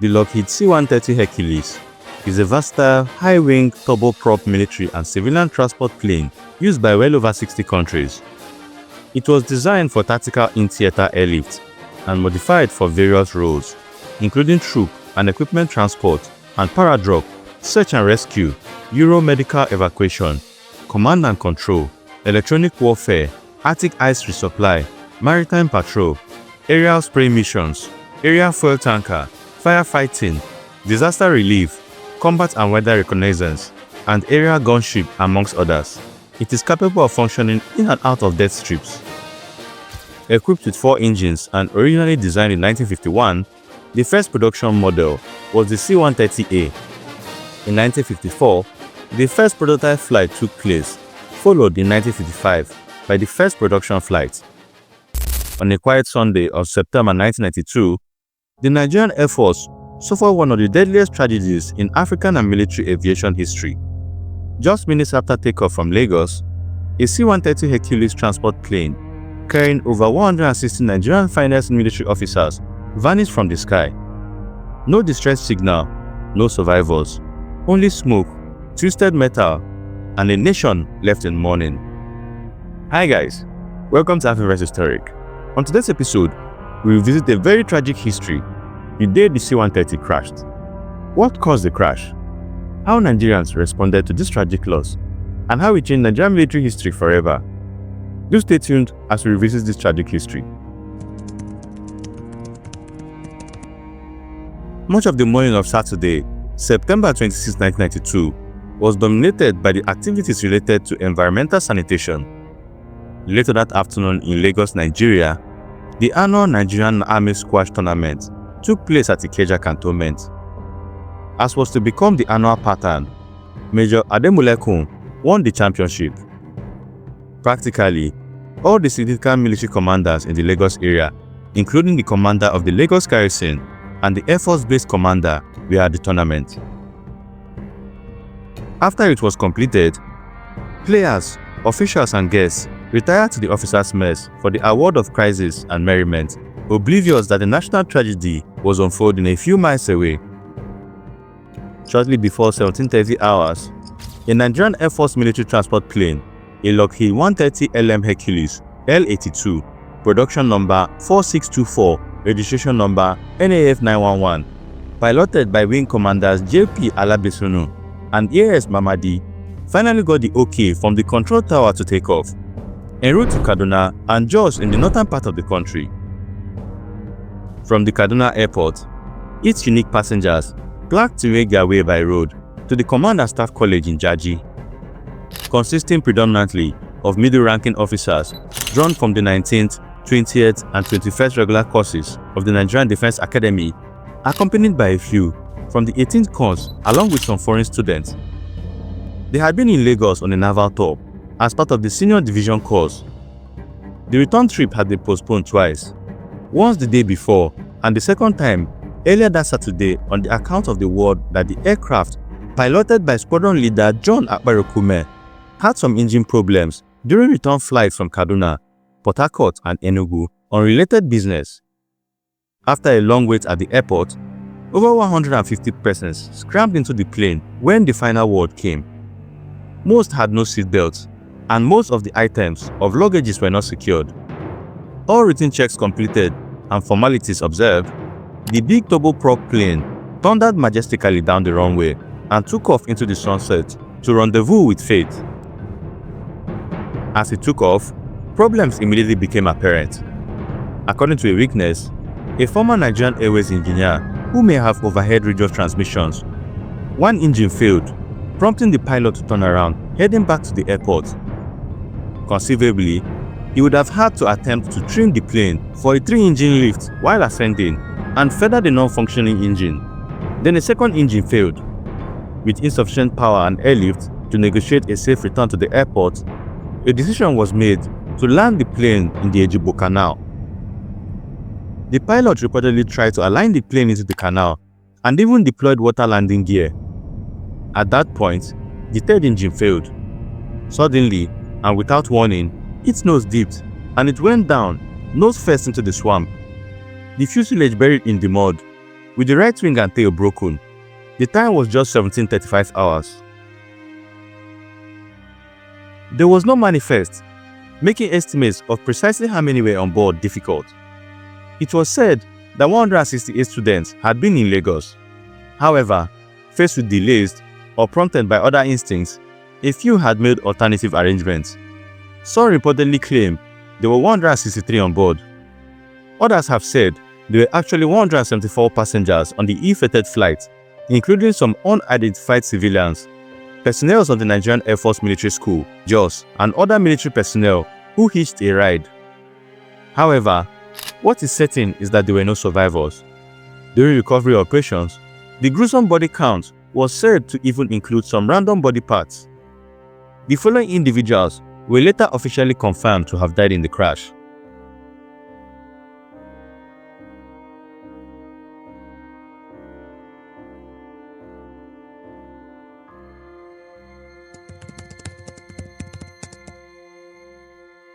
The Lockheed C-130 Hercules is a versatile, high-wing, turboprop military and civilian transport plane used by well over 60 countries. It was designed for tactical in-theater airlift and modified for various roles, including troop and equipment transport and paradrop, search and rescue, Euro-medical evacuation, command and control, electronic warfare, Arctic ice resupply, maritime patrol, aerial spray missions, aerial fuel tanker, firefighting, disaster relief, combat and weather reconnaissance, and aerial gunship, amongst others. It is capable of functioning in and out of death strips. Equipped with 4 engines and originally designed in 1951, the first production model was the C-130A. In 1954, the first prototype flight took place, followed in 1955 by the first production flight. On a quiet Sunday of September 1992, the Nigerian Air Force suffered one of the deadliest tragedies in African and military aviation history. Just minutes after takeoff from Lagos, a C-130 Hercules transport plane carrying over 160 Nigerian finest military officers vanished from the sky. No distress signal, no survivors, only smoke, twisted metal, and a nation left in mourning. Hi guys, welcome to African Historic. On today's episode, we will visit a very tragic history, the day the C-130 crashed. What caused the crash? How Nigerians responded to this tragic loss, and how it changed Nigerian military history forever. Do stay tuned as we revisit this tragic history. Much of the morning of Saturday, September 26, 1992, was dominated by the activities related to environmental sanitation. Later that afternoon in Lagos, Nigeria, the annual Nigerian Army Squash Tournament took place at Ikeja Cantonment. As was to become the annual pattern, Major Ademulekun won the championship. Practically, all the significant military commanders in the Lagos area, including the commander of the Lagos Garrison and the Air Force Base commander, were at the tournament. After it was completed, players, officials and guests retired to the officers' mess for the award of prizes and merriment, oblivious that the national tragedy was unfolding a few miles away. Shortly before 17:30 hours, a Nigerian Air Force military transport plane, a Lockheed 130 LM Hercules L-82, production number 4624, registration number NAF 911, piloted by Wing Commanders JP Alabesunu and AS Mamadi, finally got the OK from the control tower to take off, en route to Kaduna and Jos in the northern part of the country. From the Kaduna airport, its unique passengers clerked to make their way by road to the Command and Staff College in Jaji, consisting predominantly of middle-ranking officers drawn from the 19th, 20th, and 21st regular courses of the Nigerian Defense Academy, accompanied by a few from the 18th course along with some foreign students. They had been in Lagos on a naval tour as part of the senior division course. The return trip had been postponed twice, once the day before and the second time earlier that Saturday on the account of the word that the aircraft, piloted by squadron leader John Akbarokume, had some engine problems during return flights from Kaduna, Port Harcourt and Enugu on related business. After a long wait at the airport, over 150 persons crammed into the plane when the final word came. Most had no seatbelts, and most of the items of luggages were not secured. All routine checks completed and formalities observed, the big turboprop plane thundered majestically down the runway and took off into the sunset to rendezvous with fate. As it took off, problems immediately became apparent. According to a witness, a former Nigerian Airways engineer who may have overheard radio transmissions, one engine failed, prompting the pilot to turn around, heading back to the airport. Conceivably, he would have had to attempt to trim the plane for a 3-engine lift while ascending and feather the non-functioning engine. Then a second engine failed. With insufficient power and airlift to negotiate a safe return to the airport, a decision was made to land the plane in the Ejigbo Canal. The pilot reportedly tried to align the plane into the canal and even deployed water landing gear. At that point, the third engine failed. Suddenly, and without warning, its nose dipped and it went down, nose first into the swamp. The fuselage buried in the mud, with the right wing and tail broken. The time was just 17:35 hours. There was no manifest, making estimates of precisely how many were on board difficult. It was said that 168 students had been in Lagos. However, faced with delays or prompted by other instincts, a few had made alternative arrangements. Some reportedly claimed there were 163 on board. Others have said there were actually 174 passengers on the ill-fated flight, including some unidentified civilians, personnel of the Nigerian Air Force Military School, JOS, and other military personnel who hitched a ride. However, what is certain is that there were no survivors. During recovery operations, the gruesome body count was said to even include some random body parts. The following individuals were later officially confirmed to have died in the crash.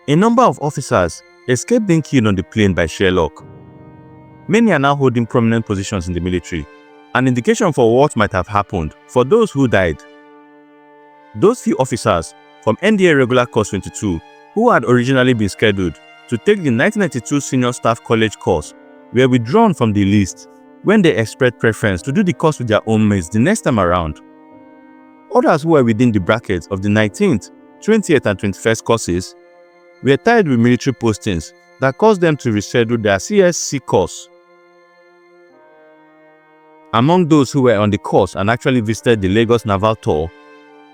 A number of officers escaped being killed on the plane by Sherlock. Many are now holding prominent positions in the military, an indication for what might have happened for those who died. Those few officers from NDA Regular Course 22 who had originally been scheduled to take the 1992 Senior Staff College course were withdrawn from the list when they expressed preference to do the course with their own mates the next time around. Others who were within the brackets of the 19th, 20th and 21st courses were tied with military postings that caused them to reschedule their CSC course. Among those who were on the course and actually visited the Lagos Naval Tour,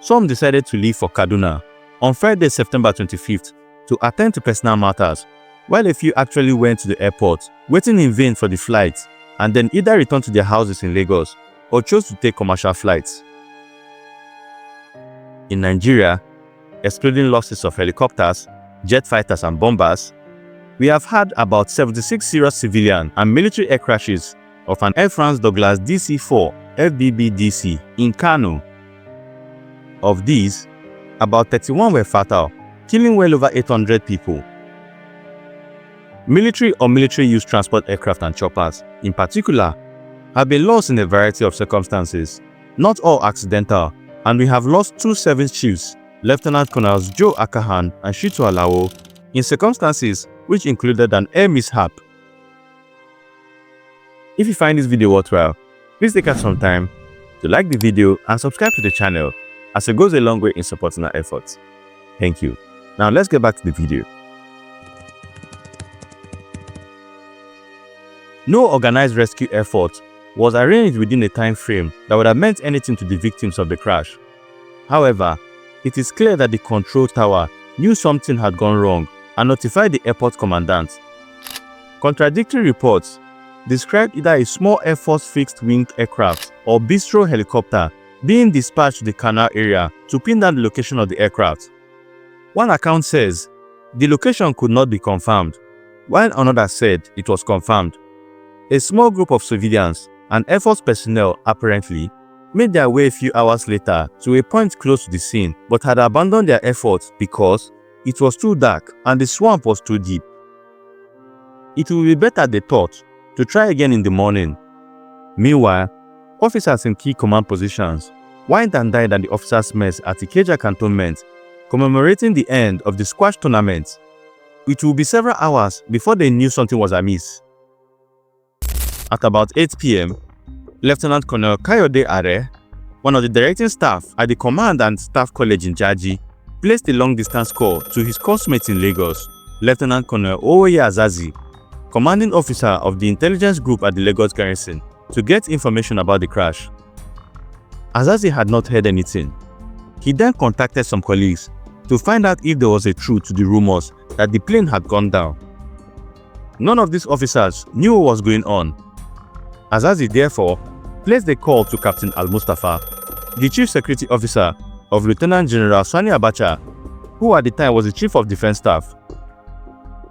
some decided to leave for Kaduna on Friday, September 25th to attend to personal matters, while a few actually went to the airport, waiting in vain for the flight, and then either returned to their houses in Lagos or chose to take commercial flights. In Nigeria, excluding losses of helicopters, jet fighters and bombers, we have had about 76 serious civilian and military air crashes of an Air France Douglas DC-4 FBB-DC in Kano. Of these, about 31 were fatal, killing well over 800 people. Military or military-use transport aircraft and choppers, in particular, have been lost in a variety of circumstances, not all accidental, and we have lost two service chiefs, Lieutenant Colonels Joe Akahan and Shitu Alawo, in circumstances which included an air mishap. If you find this video worthwhile, please take out some time to like the video and subscribe to the channel, as it goes a long way in supporting our efforts. Thank you. Now let's get back to the video. No organized rescue effort was arranged within a time frame that would have meant anything to the victims of the crash. However, it is clear that the control tower knew something had gone wrong and notified the airport commandant. Contradictory reports described either a small Air Force fixed-wing aircraft or bistro helicopter being dispatched to the canal area to pin down the location of the aircraft. One account says the location could not be confirmed, while another said it was confirmed. A small group of civilians and Air Force personnel apparently made their way a few hours later to a point close to the scene but had abandoned their efforts because it was too dark and the swamp was too deep. It would be better, they thought, to try again in the morning. Meanwhile, officers in key command positions wined and dined at the officers' mess at Ikeja Cantonment, commemorating the end of the squash tournament. It would be several hours before they knew something was amiss. At about 8 p.m., Lieutenant Colonel Kayode Are, one of the directing staff at the Command and Staff College in Jaji, placed a long-distance call to his coursemate in Lagos, Lieutenant Colonel Owoye Azazi, commanding officer of the intelligence group at the Lagos garrison, to get information about the crash. Azazi had not heard anything. He then contacted some colleagues to find out if there was a truth to the rumors that the plane had gone down. None of these officers knew what was going on. Azazi therefore placed a call to Captain Al-Mustafa, the Chief Security Officer of Lieutenant General Sani Abacha, who at the time was the Chief of Defense Staff.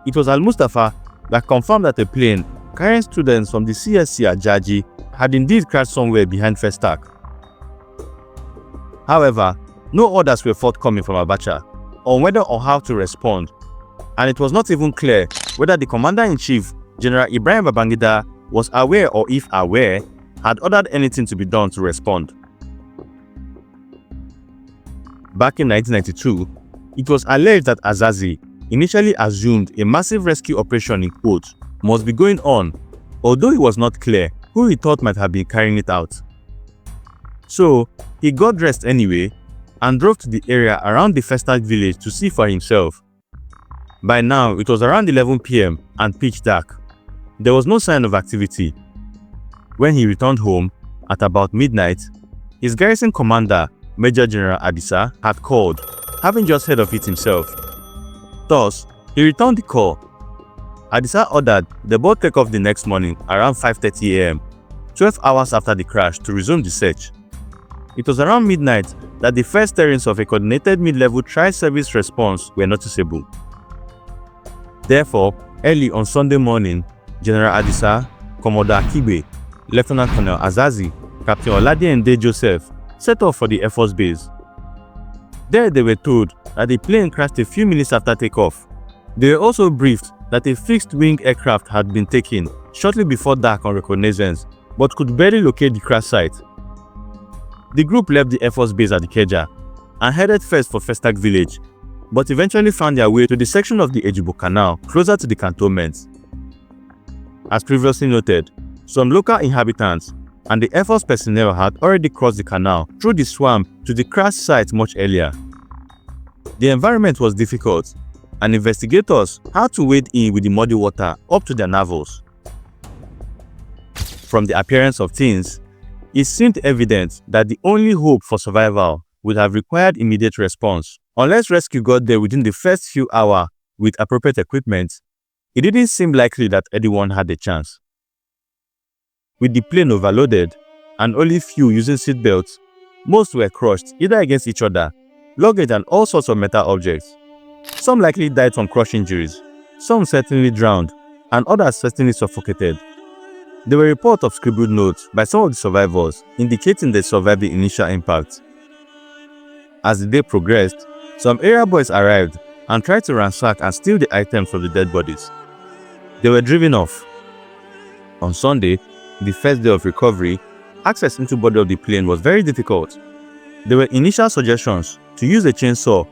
It was Al-Mustafa that confirmed that a plane carrying students from the CSC at Jaji had indeed crashed somewhere behind Festac. However, no orders were forthcoming from Abacha on whether or how to respond, and it was not even clear whether the Commander-in-Chief, General Ibrahim Babangida, was aware, or if aware, had ordered anything to be done to respond. Back in 1992, it was alleged that Azazi initially assumed a massive rescue operation in quotes must be going on, although it was not clear who he thought might have been carrying it out. So, he got dressed anyway and drove to the area around the Festac village to see for himself. By now, it was around 11 p.m. and pitch dark. There was no sign of activity. When he returned home at about midnight, his garrison commander, Major General Adisa, had called, having just heard of it himself. Thus, he returned the call. Adisa ordered the boat take off the next morning around 5:30 a.m., 12 hours after the crash, to resume the search. It was around midnight that the first stirrings of a coordinated mid-level tri-service response were noticeable. Therefore, early on Sunday morning, General Adisa, Commodore Akibe, Lieutenant Colonel Azazi, Captain Oladiende Joseph set off for the Air Force base. There they were told that the plane crashed a few minutes after takeoff. They were also briefed that a fixed-wing aircraft had been taken shortly before dark on reconnaissance, but could barely locate the crash site. The group left the Air Force base at Ikeja and headed first for Festac village, but eventually found their way to the section of the Ejigbo Canal closer to the cantonment. As previously noted, some local inhabitants and the Air Force personnel had already crossed the canal through the swamp to the crash site much earlier. The environment was difficult, and investigators had to wade in with the muddy water up to their navels. From the appearance of things, it seemed evident that the only hope for survival would have required immediate response. Unless rescue got there within the first few hours with appropriate equipment, it didn't seem likely that anyone had a chance. With the plane overloaded and only few using seatbelts, most were crushed either against each other, luggage and all sorts of metal objects. Some likely died from crush injuries, some certainly drowned, and others certainly suffocated. There were reports of scribbled notes by some of the survivors indicating they survived the initial impact. As the day progressed, some area boys arrived and tried to ransack and steal the items from the dead bodies. They were driven off. On Sunday, the first day of recovery, access into the body of the plane was very difficult. There were initial suggestions to use a chainsaw,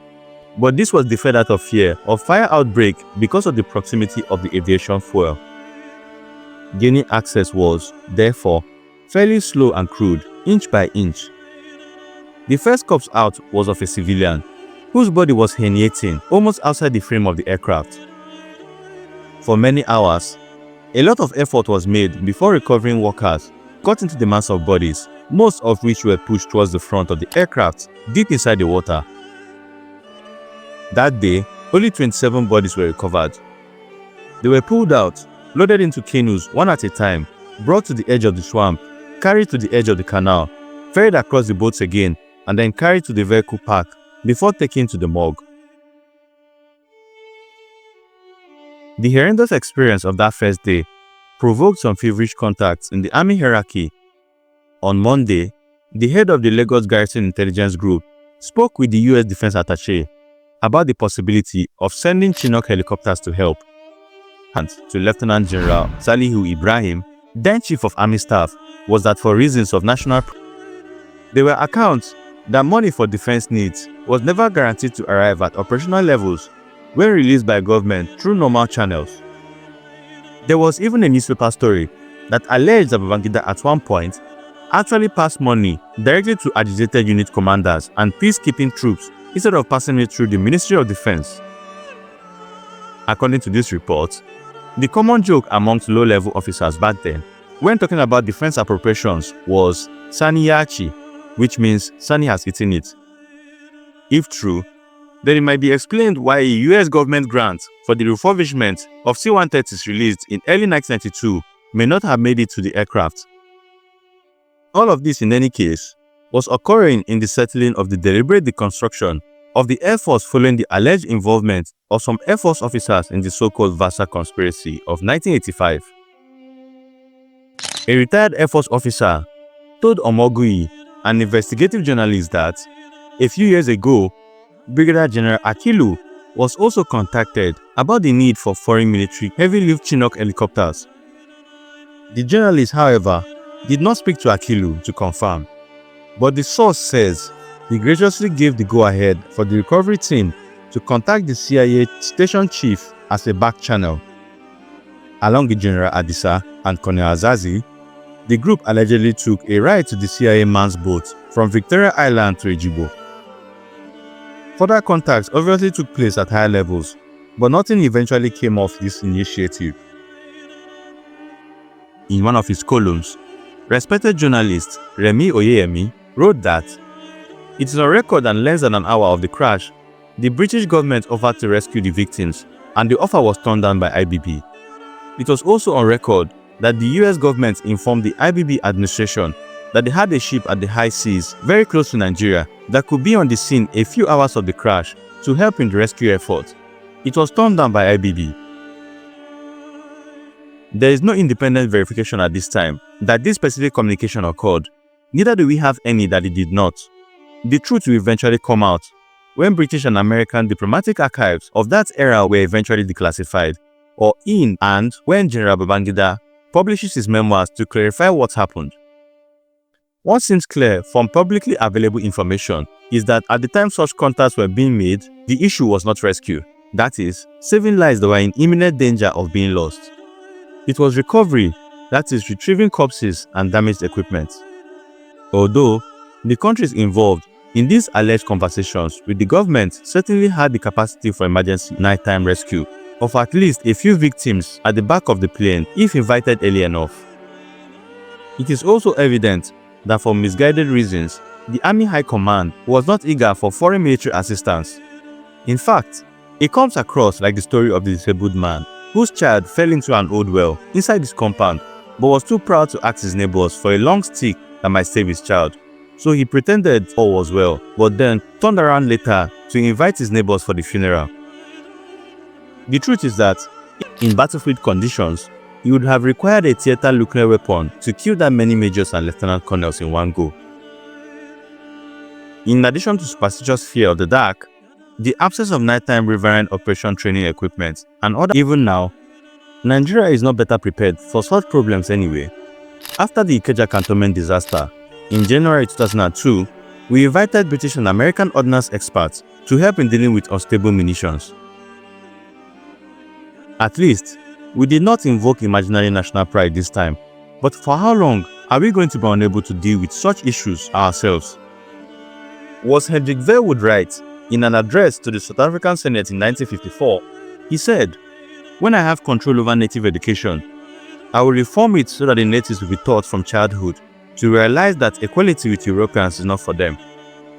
but this was deferred out of fear of fire outbreak because of the proximity of the aviation fuel. Gaining access was, therefore, fairly slow and crude, inch by inch. The first corpse out was of a civilian, whose body was herniating almost outside the frame of the aircraft. For many hours, a lot of effort was made before recovering workers got into the mass of bodies, most of which were pushed towards the front of the aircraft, deep inside the water. That day, only 27 bodies were recovered. They were pulled out, loaded into canoes one at a time, brought to the edge of the swamp, carried to the edge of the canal, ferried across the boats again, and then carried to the vehicle park before taken to the morgue. The horrendous experience of that first day provoked some feverish contacts in the army hierarchy. On Monday, the head of the Lagos Garrison Intelligence Group spoke with the U.S. Defense Attaché about the possibility of sending Chinook helicopters to help. And to Lieutenant General Salihu Ibrahim, then Chief of Army Staff, was that for reasons of national there were accounts that money for defense needs was never guaranteed to arrive at operational levels when released by government through normal channels. There was even a newspaper story that alleged that Babangida at one point actually passed money directly to agitated unit commanders and peacekeeping troops instead of passing it through the Ministry of Defense. According to this report, the common joke amongst low-level officers back then when talking about defense appropriations was Sani Yachi, which means Sani has eaten it. If true, then it might be explained why a US government grant for the refurbishment of C-130s released in early 1992 may not have made it to the aircraft. All of this, in any case, was occurring in the settling of the deliberate deconstruction of the Air Force following the alleged involvement of some Air Force officers in the so-called Vasa conspiracy of 1985. A retired Air Force officer told Omogui, an investigative journalist, that a few years ago, Brigadier General Akilu was also contacted about the need for foreign military heavy-lift Chinook helicopters. The journalist, however, did not speak to Akilu to confirm, but the source says he graciously gave the go-ahead for the recovery team to contact the CIA station chief as a back channel. Along with General Adisa and Colonel Azazi, the group allegedly took a ride to the CIA man's boat from Victoria Island to Ejigbo. Further contacts obviously took place at higher levels, but nothing eventually came of this initiative. In one of his columns, respected journalist Remi Oyeyemi wrote that it is on record that less than an hour of the crash, the British government offered to rescue the victims, and the offer was turned down by IBB. It was also on record that the US government informed the IBB administration that they had a ship at the high seas very close to Nigeria that could be on the scene a few hours of the crash to help in the rescue effort. It was turned down by IBB. There is no independent verification at this time that this specific communication occurred, neither do we have any that it did not. The truth will eventually come out when British and American diplomatic archives of that era were eventually declassified, or in and when General Babangida publishes his memoirs to clarify what happened. What seems clear from publicly available information is that at the time such contacts were being made, the issue was not rescue, that is, saving lives that were in imminent danger of being lost. It was recovery, that is, retrieving corpses and damaged equipment. Although the countries involved in these alleged conversations with the government certainly had the capacity for emergency nighttime rescue of at least a few victims at the back of the plane if invited early enough. It is also evident that for misguided reasons, the Army High Command was not eager for foreign military assistance. In fact, it comes across like the story of the disabled man whose child fell into an old well inside his compound but was too proud to ask his neighbors for a long stick that might save his child. So he pretended all was well, but then turned around later to invite his neighbors for the funeral. The truth is that, in battlefield conditions, he would have required a theater nuclear weapon to kill that many majors and lieutenant colonels in one go. In addition to superstitious fear of the dark, the absence of nighttime riverine operation training equipment and other, even now, Nigeria is not better prepared for such problems anyway. After the Ikeja cantonment disaster, in January 2002, we invited British and American ordnance experts to help in dealing with unstable munitions. At least, we did not invoke imaginary national pride this time, but for how long are we going to be unable to deal with such issues ourselves? Was Ejigbo would write in an address to the South African Senate in 1954, he said, "When I have control over native education, I will reform it so that the natives will be taught from childhood to realize that equality with Europeans is not for them.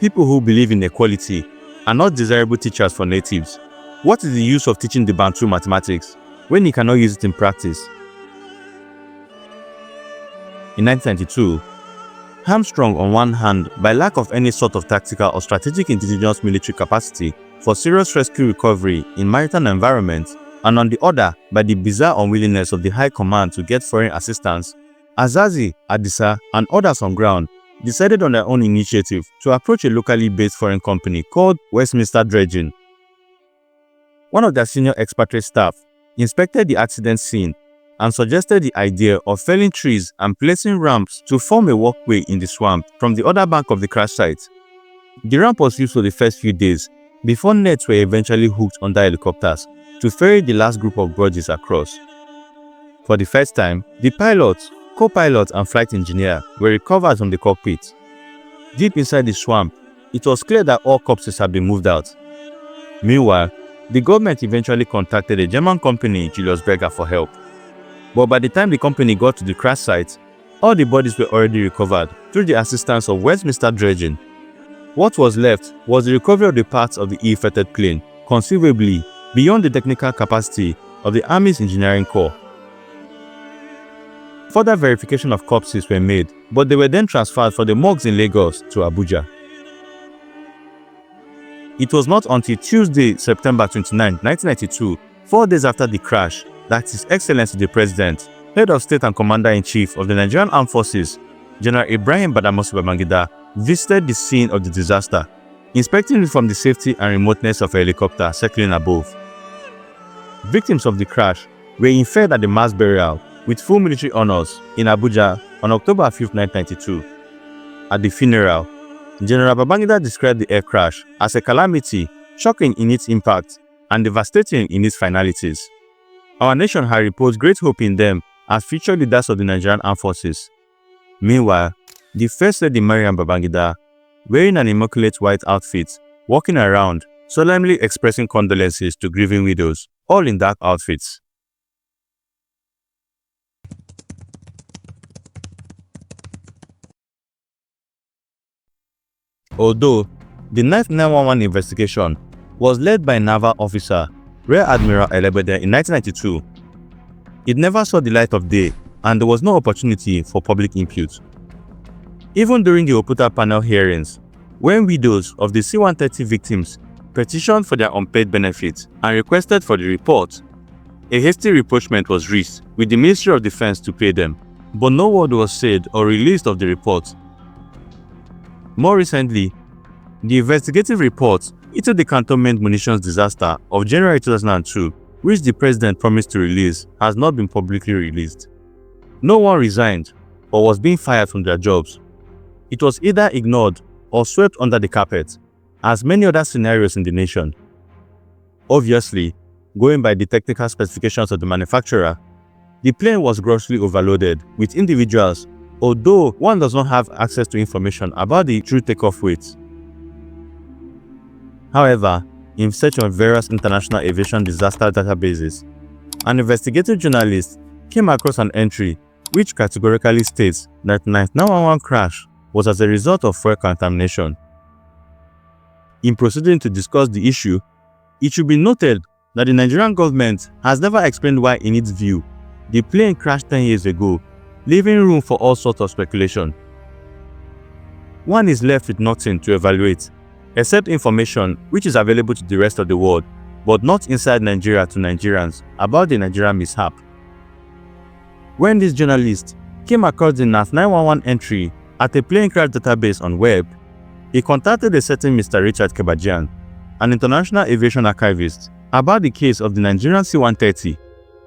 People who believe in equality are not desirable teachers for natives. What is the use of teaching the Bantu mathematics when he cannot use it in practice?" In 1992, hamstrung on one hand by lack of any sort of tactical or strategic indigenous military capacity for serious rescue recovery in maritime environments, and on the other by the bizarre unwillingness of the High Command to get foreign assistance, Azazi, Adisa, and others on ground decided on their own initiative to approach a locally based foreign company called Westminster Dredging. One of their senior expatriate staff inspected the accident scene and suggested the idea of felling trees and placing ramps to form a walkway in the swamp from the other bank of the crash site. The ramp was used for the first few days before nets were eventually hooked under helicopters to ferry the last group of barges across. For the first time, the pilot, co-pilot and flight engineer were recovered from the cockpit. Deep inside the swamp, it was clear that all corpses had been moved out. Meanwhile, the government eventually contacted a German company, Julius Berger, for help. But by the time the company got to the crash site, all the bodies were already recovered through the assistance of Westminster Dredging. What was left was the recovery of the parts of the ill-fated plane, conceivably beyond the technical capacity of the Army's engineering corps. Further verification of corpses were made, but they were then transferred from the morgues in Lagos to Abuja. It was not until Tuesday, September 29, 1992, 4 days after the crash, that His Excellency the President, Head of State and Commander-in-Chief of the Nigerian Armed Forces, General Ibrahim Badamasi Babangida, visited the scene of the disaster, inspecting it from the safety and remoteness of a helicopter circling above. Victims of the crash were interred at the mass burial with full military honors in Abuja on October 5, 1992. At the funeral, General Babangida described the air crash as a calamity, shocking in its impact and devastating in its finalities. Our nation had reposed great hope in them as future leaders of the Nigerian Armed Forces. Meanwhile, the First Lady Mariam Babangida, wearing an immaculate white outfit, walking around, solemnly expressing condolences to grieving widows, all in dark outfits. Although the 911 investigation was led by a naval officer, Rear Admiral Elebede, in 1992, it never saw the light of day and there was no opportunity for public input. Even during the Oputa panel hearings, when widows of the C-130 victims petitioned for their unpaid benefits and requested for the report, a hasty rapprochement was reached with the Ministry of Defense to pay them, but no word was said or released of the report. More recently, the investigative report into the cantonment munitions disaster of January 2002, which the president promised to release, has not been publicly released. No one resigned or was being fired from their jobs. It was either ignored or swept under the carpet, as many other scenarios in the nation. Obviously, going by the technical specifications of the manufacturer, the plane was grossly overloaded with individuals, although one does not have access to information about the true takeoff weight. However, in search of various international aviation disaster databases, an investigative journalist came across an entry which categorically states that the 911 crash was as a result of fuel contamination. In proceeding to discuss the issue, it should be noted that the Nigerian government has never explained why, in its view, the plane crashed 10 years ago, leaving room for all sorts of speculation. One is left with nothing to evaluate, except information which is available to the rest of the world, but not inside Nigeria to Nigerians about the Nigerian mishap. When this journalist came across the 911 entry at a plane crash database on web, he contacted a certain Mr. Richard Kebajian, an international aviation archivist, about the case of the Nigerian C-130.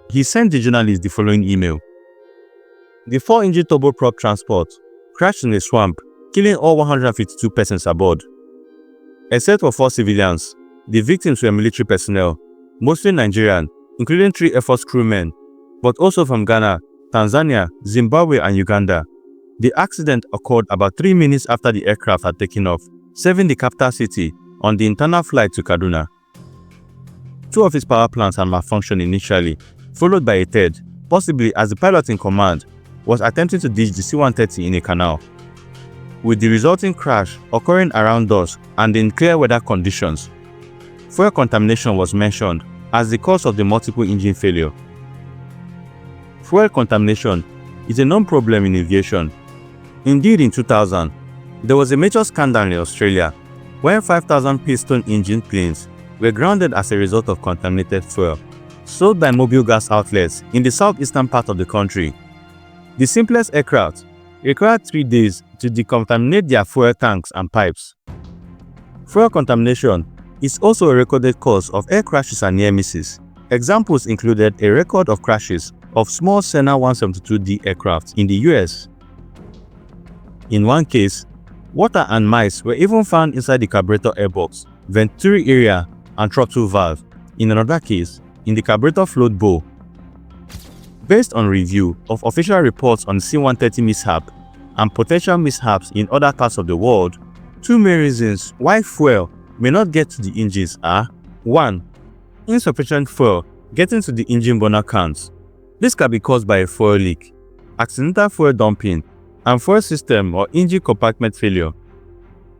He sent the journalist the following email. The 4-engine turboprop transport crashed in a swamp, killing all 152 persons aboard. Except for 4 civilians, the victims were military personnel, mostly Nigerian, including 3 Air Force crewmen, but also from Ghana, Tanzania, Zimbabwe, and Uganda. The accident occurred about 3 minutes after the aircraft had taken off, serving the capital city on the internal flight to Kaduna. 2 of its power plants had malfunctioned initially, followed by a third, possibly as the pilot in command was attempting to ditch the C-130 in a canal, with the resulting crash occurring around dusk and in clear weather conditions. Fuel contamination was mentioned as the cause of the multiple engine failure. Fuel contamination is a known problem in aviation. Indeed, in 2000, there was a major scandal in Australia when 5,000 piston engine planes were grounded as a result of contaminated fuel, sold by mobile gas outlets in the southeastern part of the country. The simplest aircraft required 3 days to decontaminate their fuel tanks and pipes. Fuel contamination is also a recorded cause of air crashes and near misses. Examples included a record of crashes of small Cessna 172D aircraft in the US. In one case, water and mice were even found inside the carburetor airbox, venturi area, and throttle valve. In another case, in the carburetor float bowl. Based on review of official reports on C-130 mishap and potential mishaps in other parts of the world, 2 main reasons why fuel may not get to the engines are: 1. Insufficient fuel getting to the engine burner counts. This can be caused by a fuel leak, accidental fuel dumping, and fuel system or engine compartment failure.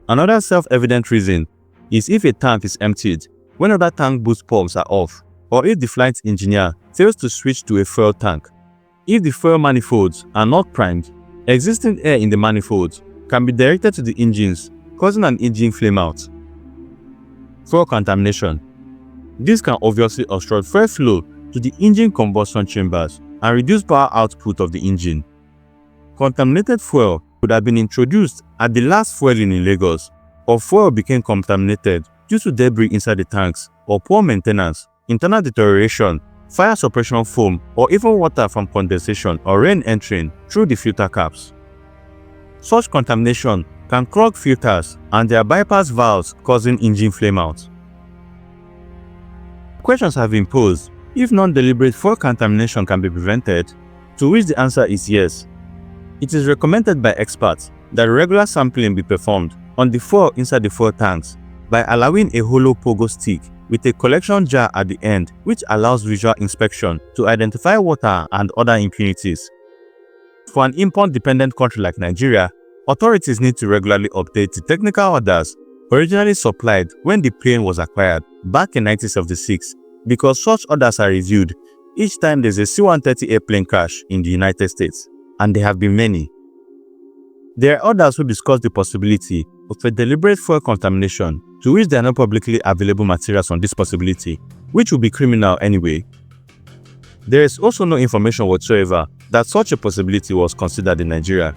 Another self-evident reason is if a tank is emptied when other tank boost pumps are off, or if the flight engineer fails to switch to a fuel tank. If the fuel manifolds are not primed, existing air in the manifolds can be directed to the engines, causing an engine flameout. Fuel contamination. This can obviously obstruct fuel flow to the engine combustion chambers and reduce power output of the engine. Contaminated fuel could have been introduced at the last fueling in Lagos, or fuel became contaminated due to debris inside the tanks, or poor maintenance, internal deterioration, fire suppression foam, or even water from condensation or rain entering through the filter caps. Such contamination can clog filters and their bypass valves, causing engine flameout. Questions have been posed if non-deliberate fuel contamination can be prevented, to which the answer is yes. It is recommended by experts that regular sampling be performed on the fuel inside the fuel tanks by allowing a hollow pogo stick with a collection jar at the end, which allows visual inspection to identify water and other impurities. For an import-dependent country like Nigeria, authorities need to regularly update the technical orders originally supplied when the plane was acquired back in 1976, because such orders are reviewed each time there's a C-130 airplane crash in the United States, and there have been many. There are others who discuss the possibility of a deliberate fuel contamination, to which there are no publicly available materials on this possibility, which would be criminal anyway. There is also no information whatsoever that such a possibility was considered in Nigeria,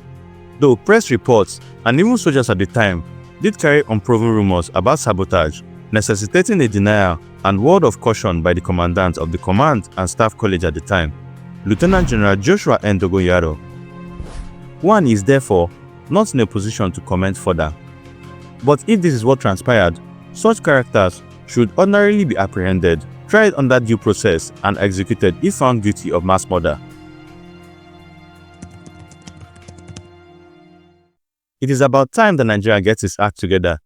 though press reports and even soldiers at the time did carry unproven rumors about sabotage, necessitating a denial and word of caution by the commandant of the Command and Staff College at the time, Lieutenant General Joshua N. Dogoyaro. One is therefore not in a position to comment further. But if this is what transpired, such characters should ordinarily be apprehended, tried under due process, and executed if found guilty of mass murder. It is about time that Nigeria gets its act together.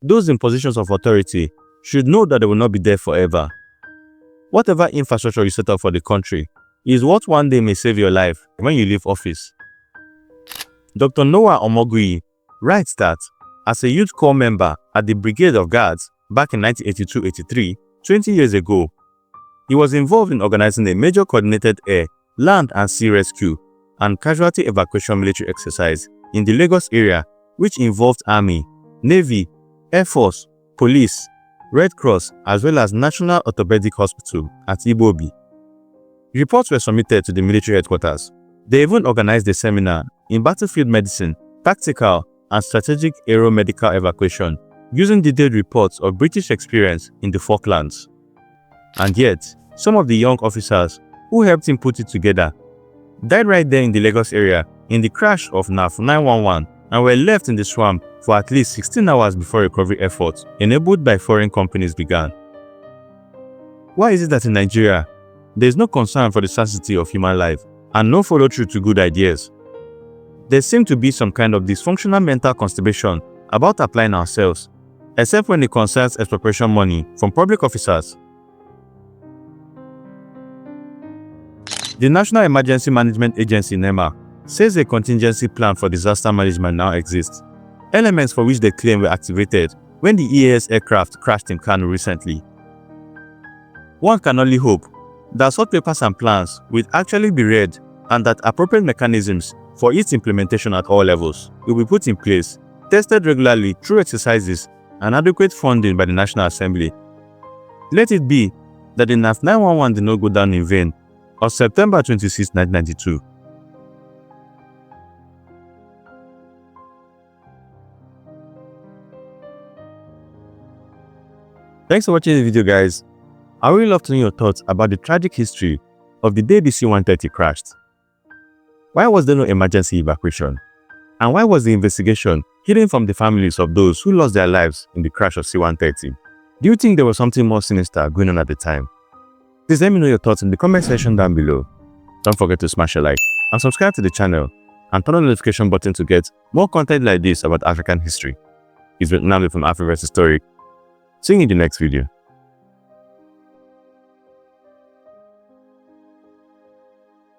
Those in positions of authority should know that they will not be there forever. Whatever infrastructure you set up for the country is what one day may save your life when you leave office. Dr. Noah Omogui writes that as a youth corps member at the Brigade of Guards back in 1982-83, 20 years ago, he was involved in organizing a major coordinated air, land and sea rescue and casualty evacuation military exercise in the Lagos area, which involved Army, Navy, Air Force, Police, Red Cross, as well as National Orthopedic Hospital at Ibobi. Reports were submitted to the military headquarters. They even organized a seminar in battlefield medicine, tactical and strategic aeromedical evacuation, using detailed reports of British experience in the Falklands. And yet, some of the young officers who helped him put it together died right there in the Lagos area in the crash of NAF 911 and were left in the swamp for at least 16 hours before recovery efforts enabled by foreign companies began. Why is it that in Nigeria, there is no concern for the sanctity of human life and no follow-through to good ideas? There seems to be some kind of dysfunctional mental constipation about applying ourselves, except when it concerns expropriation money from public officers. The National Emergency Management Agency (NEMA) says a contingency plan for disaster management now exists, elements for which they claim were activated when the EAS aircraft crashed in Kano recently. One can only hope that such papers and plans will actually be read and that appropriate mechanisms for its implementation at all levels will be put in place, tested regularly through exercises and adequate funding by the National Assembly. Let it be that the NAF 911 did not go down in vain on September 26, 1992. Thanks for watching the video, guys. I would really love to know your thoughts about the tragic history of the day the C-130 crashed. Why was there no emergency evacuation? And why was the investigation hidden from the families of those who lost their lives in the crash of C-130? Do you think there was something more sinister going on at the time? Please let me know your thoughts in the comment section down below. Don't forget to smash a like and subscribe to the channel and turn on the notification button to get more content like this about African history. It's been Nnamdi from Afriverse Story. See you in the next video.